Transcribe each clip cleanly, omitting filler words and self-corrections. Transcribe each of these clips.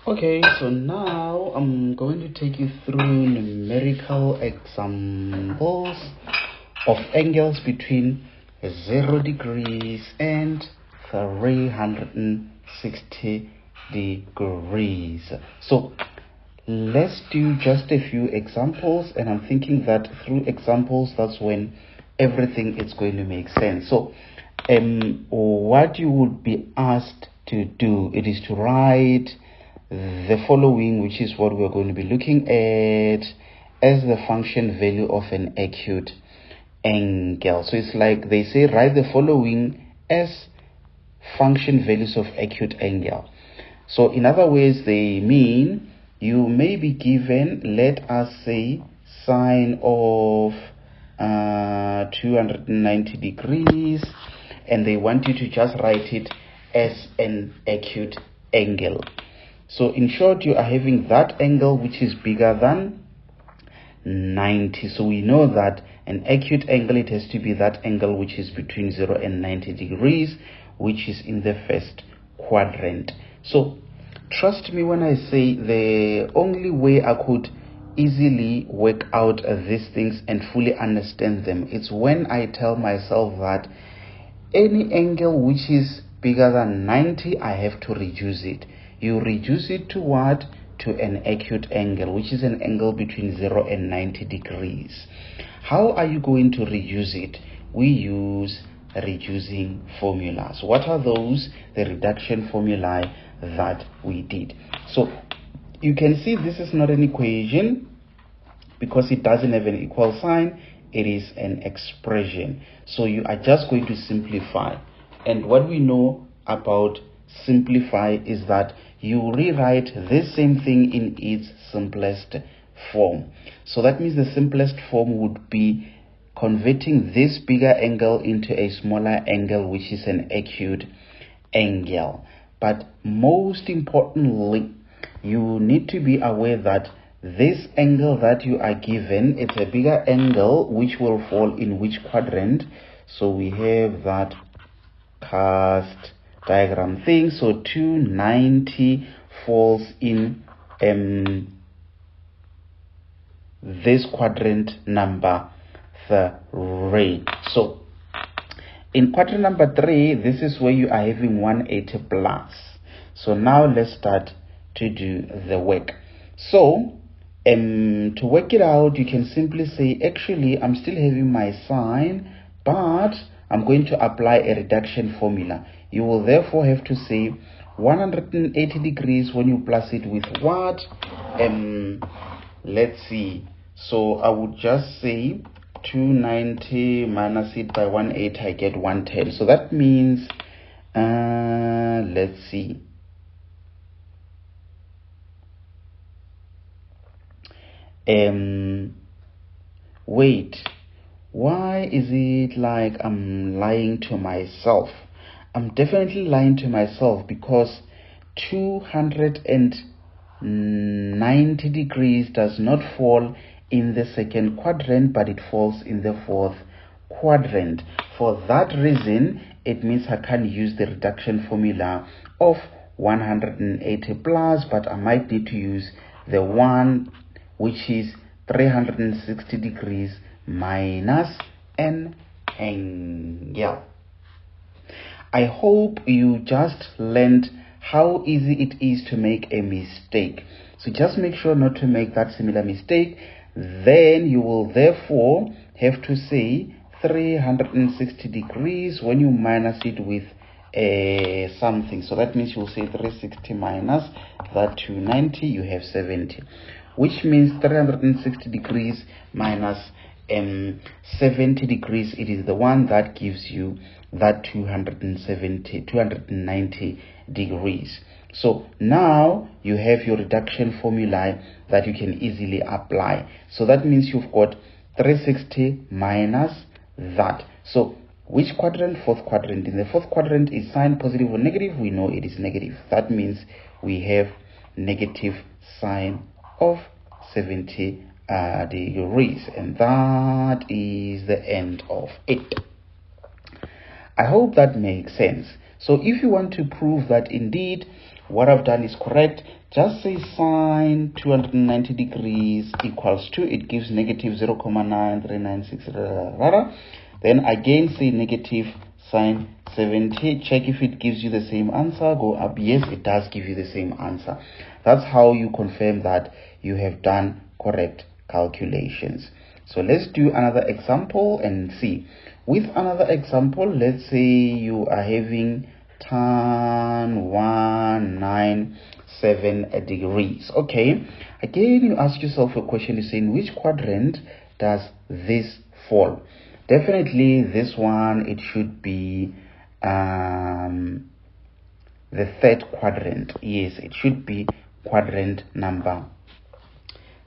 Okay, so now I'm going to take you through numerical examples of angles between 0 degrees and 360 degrees. So let's do just a few examples, and I'm thinking that through examples, that's when everything is going to make sense. So what you would be asked to do, it is to write the following, which is what we're going to be looking at as the function value of an acute angle. So it's like they say, write the following as function values of acute angle. So in other words, they mean you may be given, let us say, sine of 290 degrees, and they want you to just write it as an acute angle. So in short, you are having that angle which is bigger than 90. So we know that an acute angle, it has to be that angle which is between 0 and 90 degrees, which is in the first quadrant. So trust me when I say the only way I could easily work out these things and fully understand them, it's when I tell myself that any angle which is bigger than 90, I have to reduce it. You reduce it to what? To an acute angle, which is an angle between 0 and 90 degrees. How are you going to reduce it? We use reducing formulas. What are those? The reduction formulae that we did. So you can see this is not an equation because it doesn't have an equal sign. It is an expression. So you are just going to simplify. And what we know about simplify is that you rewrite this same thing in its simplest form. So that means the simplest form would be converting this bigger angle into a smaller angle, which is an acute angle. But most importantly, you need to be aware that this angle that you are given, it's a bigger angle which will fall in which quadrant. So we have that cast diagram thing. So 290 falls in this quadrant number 3. So in quadrant number 3, this is where you are having 180 plus. So now let's start to do the work. So to work it out, you can simply say, actually, I'm still having my sine, but I'm going to apply a reduction formula. You will therefore have to say 180 degrees when you plus it with what? Let's see. So I would just say 290 minus it by 180, I get 110. So that means, let's see. Wait, why is it like I'm lying to myself? I'm definitely lying to myself because 290 degrees does not fall in the second quadrant, but it falls in the fourth quadrant. For that reason, it means I can't use the reduction formula of 180 plus, but I might need to use the one which is 360 degrees minus an angle. I hope you just learned how easy it is to make a mistake. So just make sure not to make that similar mistake. Then you will therefore have to say 360 degrees when you minus it with something. So that means you'll say 360 minus that 290, you have 70. Which means 360 degrees minus 70 degrees, it is the one that gives you that 290 degrees. So now you have your reduction formula that you can easily apply. So that means you've got 360 minus that. So which quadrant? Fourth quadrant. In the fourth quadrant, is sign positive or negative? We know it is negative. That means we have negative sign of 70 degrees, and that is the end of it. I hope that makes sense. So if you want to prove that indeed what I've done is correct, just say sine 290 degrees equals to, it gives negative 0.9396, then again say negative sine 70. Check if it gives you the same answer. Go up. Yes, it does give you the same answer. That's how you confirm that you have done correct calculations. So let's do another example and see. With another example, let's say you are having tan 197 degrees. Okay, again you ask yourself a question. You say, in which quadrant does this fall? Definitely this one, it should be the third quadrant. Yes, it should be quadrant number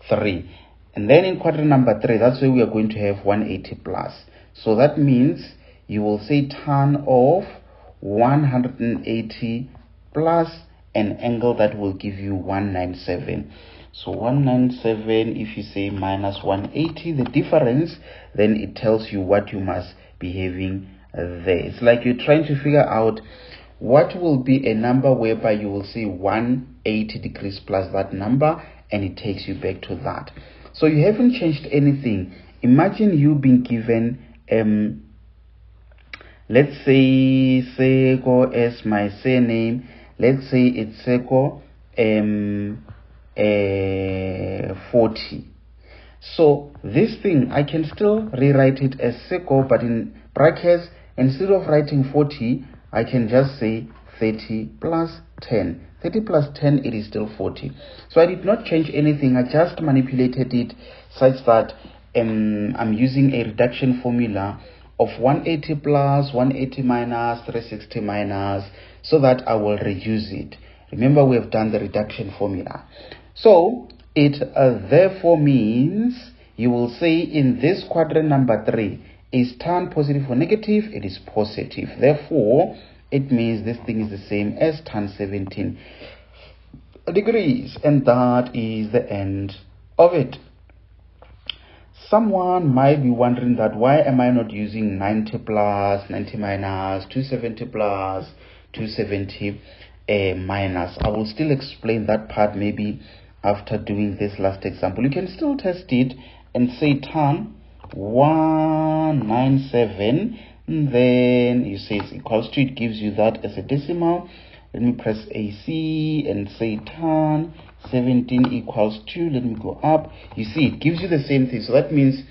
3. And then in quadrant number 3, that's where we are going to have 180 plus. So that means you will say tan of 180 plus an angle that will give you 197. So 197, if you say minus 180, the difference, then it tells you what you must be having there. It's like you're trying to figure out what will be a number whereby you will say 180 degrees plus that number, and it takes you back to that. So you haven't changed anything. Imagine you being given let's say Seko as my surname. Let's say it's Seko 40. So this thing, I can still rewrite it as Seko, but in brackets, instead of writing 40, I can just say 30 plus 10. 30 plus 10, it is still 40. So I did not change anything. I just manipulated it such that I'm using a reduction formula of 180 plus, 180 minus, 360 minus, so that I will reduce it. Remember, we have done the reduction formula. So it therefore means you will say in this quadrant number 3, is tan positive or negative? It is positive. Therefore, it means this thing is the same as tan 17 degrees. And that is the end of it. Someone might be wondering that why am I not using 90 plus, 90 minus, 270 plus, 270 minus. I will still explain that part maybe after doing this last example. You can still test it and say tan 197, then you say it's equals to, it gives you that as a decimal. Let me press AC and say tan 17 equals to, let me go up. You see, it gives you the same thing. So that means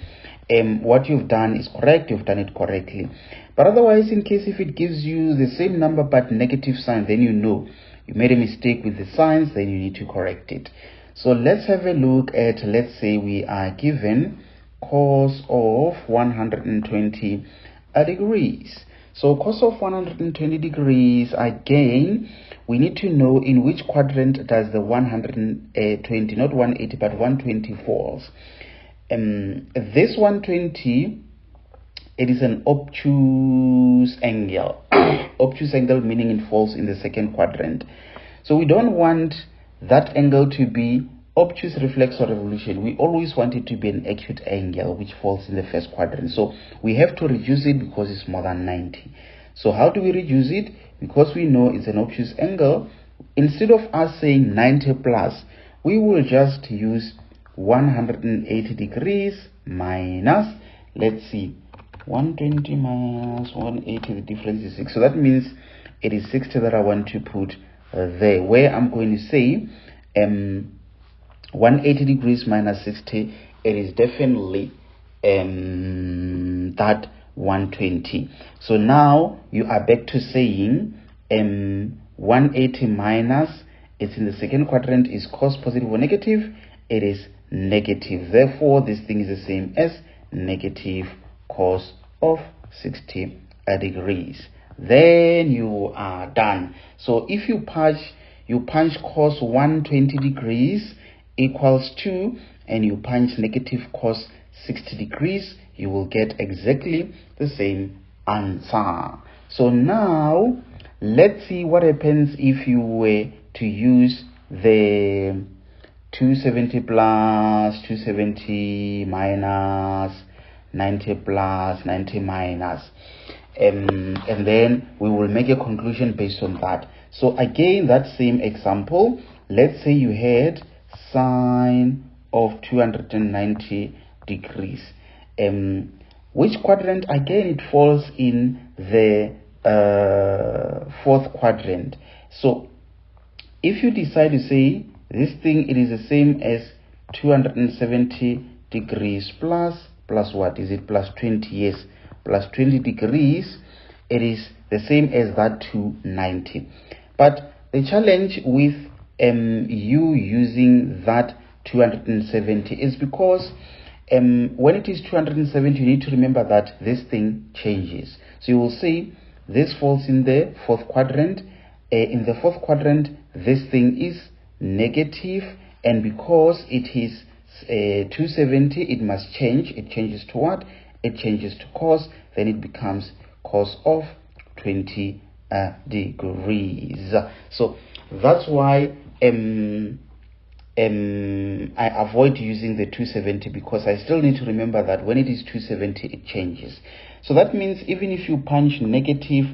what you've done is correct. You've done it correctly. But otherwise, in case if it gives you the same number but negative sign, then you know you made a mistake with the signs, then you need to correct it. So let's have a look at, let's say we are given cos of 120 degrees. So cos of 120 degrees, again, we need to know in which quadrant does the 120, not 180, but 120 falls. This 120, it is an obtuse angle. Obtuse angle meaning it falls in the second quadrant. So we don't want that angle to be obtuse, reflex, or revolution. We always want it to be an acute angle which falls in the first quadrant. So we have to reduce it because it's more than 90. So how do we reduce it? Because we know it's an obtuse angle, instead of us saying 90 plus, we will just use 180 degrees minus, let's see, 120 minus 180, the difference is 6. So that means it is 60 that I want to put there, where I'm going to say 180 degrees minus 60, it is definitely that 120. So now you are back to saying 180 minus, it's in the second quadrant, is cos positive or negative? It is negative. Therefore, this thing is the same as negative cos of 60 degrees. Then you are done. So if you punch cos 120 degrees equals 2, and you punch negative cos 60 degrees, you will get exactly the same answer. So now let's see what happens if you were to use the 270 plus, 270 minus, 90 plus, 90 minus. and then we will make a conclusion based on that. So again, that same example, let's say you had sine of 290 degrees. Which quadrant? Again, it falls in the fourth quadrant. So if you decide to say this thing, it is the same as 270 degrees plus what is it? Plus 20. Yes, plus 20 degrees. It is the same as that 290. But the challenge with you using that 270 is because when it is 270, you need to remember that this thing changes. So you will see this falls in the fourth quadrant. In the fourth quadrant, this thing is negative, and because it is 270, it must change. It changes to what? It changes to cos. Then it becomes cos of 20 degrees. So that's why I avoid using the 270, because I still need to remember that when it is 270, it changes. So that means even if you punch negative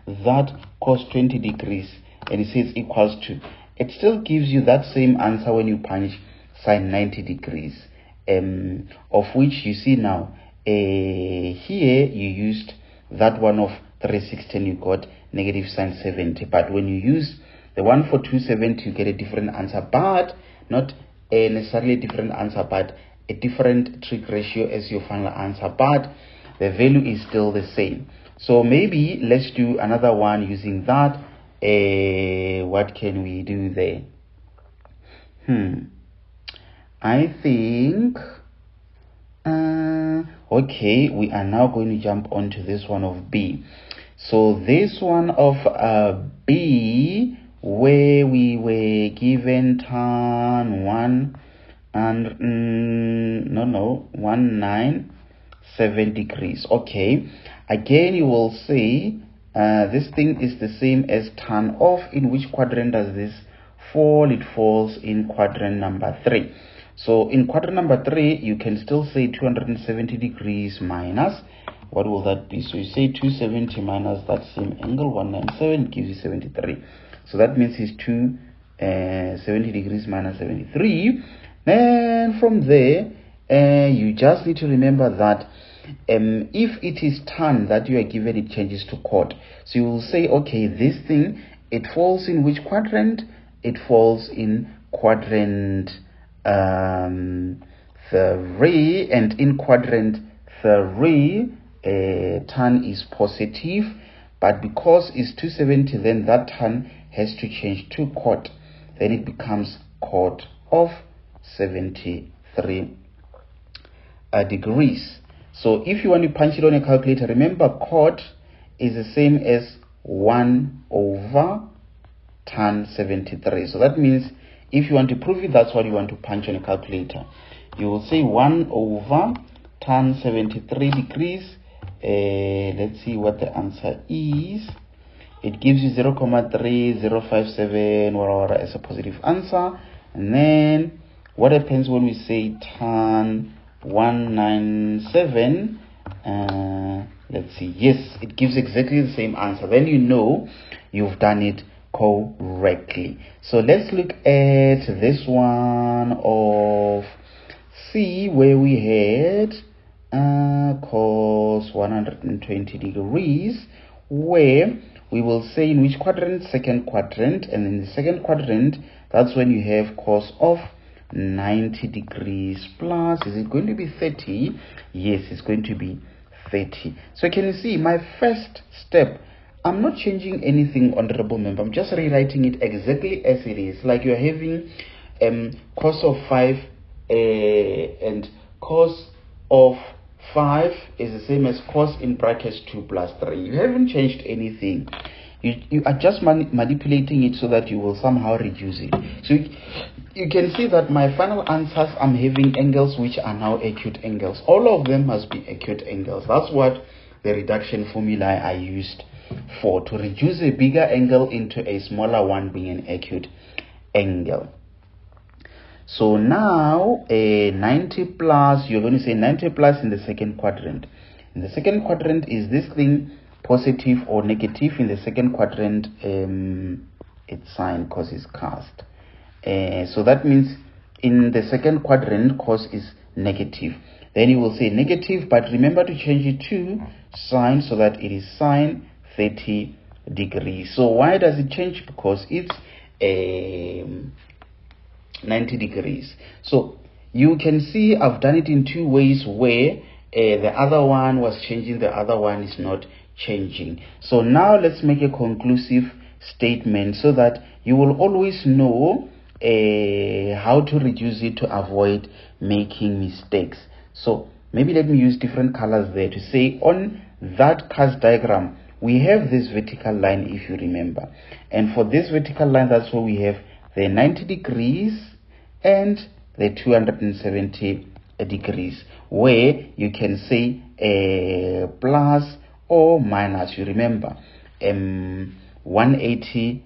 that cos 20 degrees and it says equals to, it still gives you that same answer when you punch sine 90 degrees, of which you see now here you used that one of 360 and you got negative sine 70. But when you use the one for 270, you get a different answer, but not necessarily a different answer, but a different trig ratio as your final answer, but the value is still the same. So maybe let's do another one using that. What can we do there? I think okay, we are now going to jump onto this one of B. So this one of B, where we were given tan 197 degrees. Okay, again you will see this thing is the same as tan of. In which quadrant does this fall? It falls in quadrant number 3. So in quadrant number 3, you can still say 270 degrees minus, what will that be? So you say 270 minus that same angle, 197, gives you 73. So that means it's 270 degrees minus 73. And from there, you just need to remember that if it is tan that you are given, it changes to cot. So you will say, okay, this thing, it falls in which quadrant? It falls in quadrant 3, and in quadrant 3, tan is positive, but because it's 270, then that tan has to change to cot. Then it becomes cot of 73 degrees. So if you want to punch it on a calculator, remember cot is the same as 1 over tan 73. So that means if you want to prove it, that's what you want to punch on a calculator. You will say 1 over tan 73 degrees. Let's see what the answer is. It gives you 0.3057 as a positive answer. And then what happens when we say tan 197? Let's see. Yes, it gives exactly the same answer. Then you know you've done it correctly. So let's look at this one of C, where we had cos 120 degrees, where we will say in which quadrant? Second quadrant. And in the second quadrant, that's when you have cos of 90 degrees plus, is it going to be 30? Yes, it's going to be 30. So can you see my first step? I'm not changing anything, honorable member. I'm just rewriting it exactly as it is. Like you're having cos of 5 and cos of 5 is the same as cos in brackets 2 plus 3. You haven't changed anything. You are just manipulating it so that you will somehow reduce it. So you can see that my final answers, I'm having angles which are now acute angles. All of them must be acute angles. That's what the reduction formula I used for, to reduce a bigger angle into a smaller one being an acute angle. So now 90 plus, you're going to say 90 plus in the second quadrant. In the second quadrant is this thing positive or negative. In the second quadrant, it's sign cos is cast. So that means in the second quadrant, cos is negative. Then you will say negative, but remember to change it to sine so that it is sine 30 degrees. So why does it change? Because it's 90 degrees. So you can see I've done it in two ways, where the other one was changing, the other one is not changing. So now let's make a conclusive statement so that you will always know how to reduce it to avoid making mistakes. So maybe let me use different colors there to say on that cast diagram we have this vertical line, if you remember, and for this vertical line that's where we have the 90 degrees and the 270 degrees, where you can say plus or minus. You remember 180,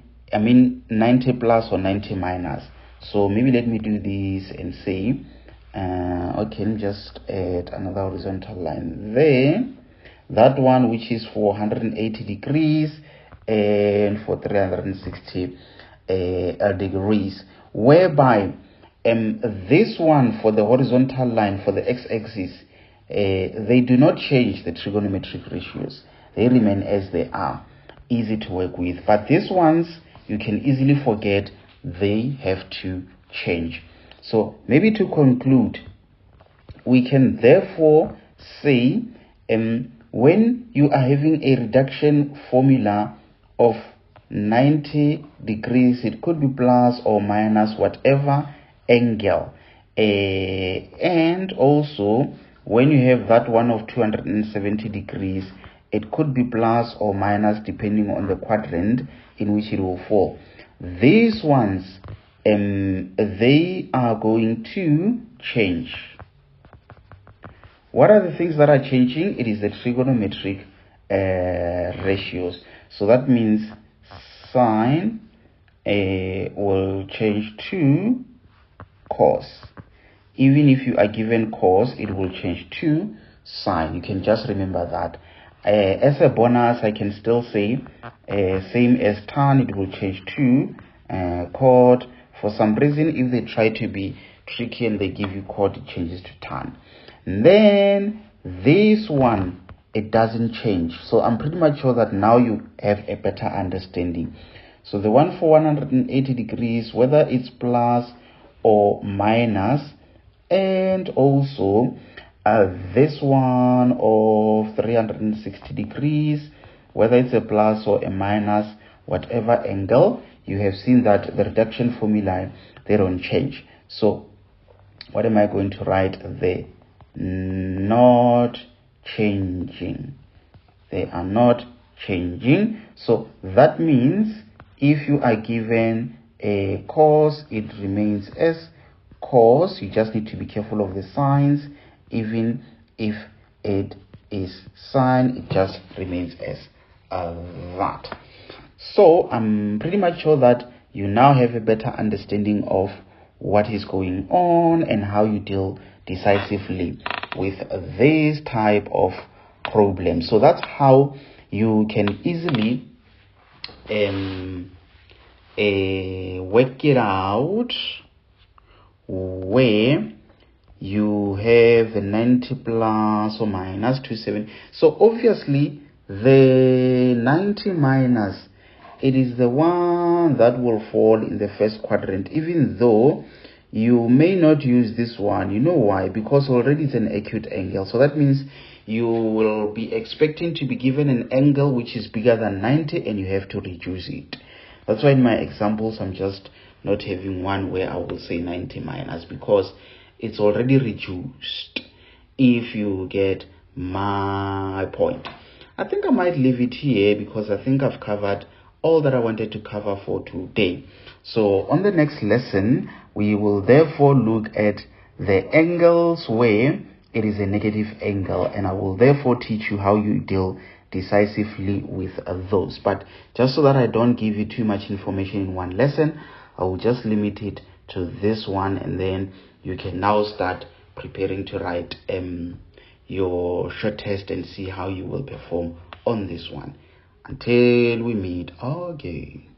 90 plus or 90 minus. So maybe let me do this and say okay, let me just add another horizontal line there, that one which is for 180 degrees and for 360 degrees, whereby this one for the horizontal line for the x-axis, they do not change the trigonometric ratios, they remain as they are, easy to work with. But these ones you can easily forget, they have to change. So maybe to conclude, we can therefore say when you are having a reduction formula of 90 degrees, it could be plus or minus whatever angle, and also when you have that one of 270 degrees, it could be plus or minus depending on the quadrant in which it will fall. These ones they are going to change. What are the things that are changing? It is the trigonometric ratios. So that means sine will change to cos. Even if you are given cos, it will change to sine. You can just remember that. As a bonus, I can still say same as tan, it will change to cot. For some reason, if they try to be tricky and they give you cot, it changes to tan. And then this one, it doesn't change. So I'm pretty much sure that now you have a better understanding. So the one for 180 degrees, whether it's plus or minus, and also this one of 360 degrees, whether it's a plus or a minus, whatever angle, you have seen that the reduction formula, they don't change. So what am I going to write there? Not changing. They are not changing. So that means if you are given a cos, it remains as cos. You just need to be careful of the signs. Even if it is sine, it just remains as that. So I'm pretty much sure that you now have a better understanding of what is going on and how you deal decisively with this type of problem. So that's how you can easily work it out, where you have the 90 plus or minus 270. So obviously the 90 minus, it is the one that will fall in the first quadrant, even though you may not use this one. You know why? Because already it's an acute angle. So that means you will be expecting to be given an angle which is bigger than 90 and you have to reduce it. That's why in my examples I'm just not having one where I will say 90 minus, because it's already reduced, if you get my point. I think I might leave it here because I think I've covered all that I wanted to cover for today. So on the next lesson, we will therefore look at the angles where it is a negative angle, and I will therefore teach you how you deal decisively with those. But just so that I don't give you too much information in one lesson, I will just limit it to this one, and then you can now start preparing to write your short test and see how you will perform on this one. Until we meet again.